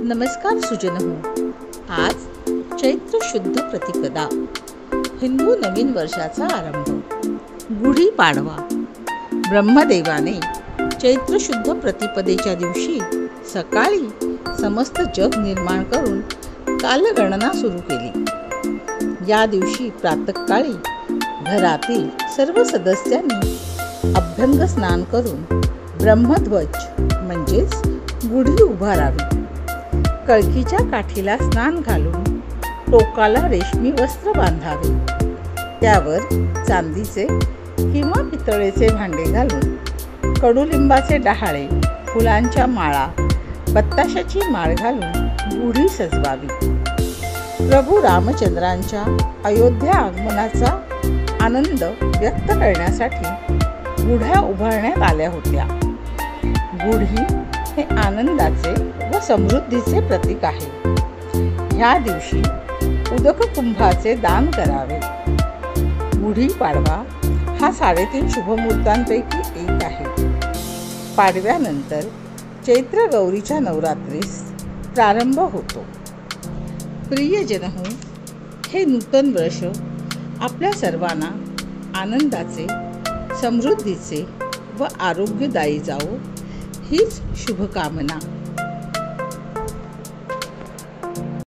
नमस्कार सुजनहो. आज चैत्र शुद्ध प्रतिपदा, हिंदू नवीन वर्षाचा आरंभ, गुढी पाडवा. ब्रह्मदेवाने चैत्र शुद्ध प्रतिपदेच्या दिवशी सकाळी समस्त जग निर्माण करून कालगणना सुरू केली. या दिवशी प्रातःकाळी घरातील सर्व सदस्यांनी अभ्यंग स्नान करून ब्रह्मध्वज म्हणजेच गुढी उभारावी. कळकीच्या काठीला स्नान घालून टोकाला रेशमी वस्त्र बांधावे. त्यावर चांदीचे किंवा पितळेचे भांडे घालून कडुलिंबाचे डहाळे, फुलांच्या माळा, बत्ताशाची माळ घालून गुढी सजवावी. प्रभू रामचंद्रांच्या अयोध्या आगमनाचा आनंद व्यक्त करण्यासाठी गुढ्या उभारण्यात आल्या होत्या. गुढी हे आनंदाचे व समृद्धीचे प्रतीक आहे. ह्या दिवशी उदक कुंभाचे दान करावे. गुढी पाडवा हा 3.5 शुभमुहूर्तांपैकी एक आहे. पाडव्यानंतर चैत्र गौरीच्या नवरात्रीस प्रारंभ होतो. प्रियजनहो, हे नूतन वर्ष आपल्या सर्वांना आनंदाचे, समृद्धीचे व आरोग्यदायी जावो हीच शुभकामना.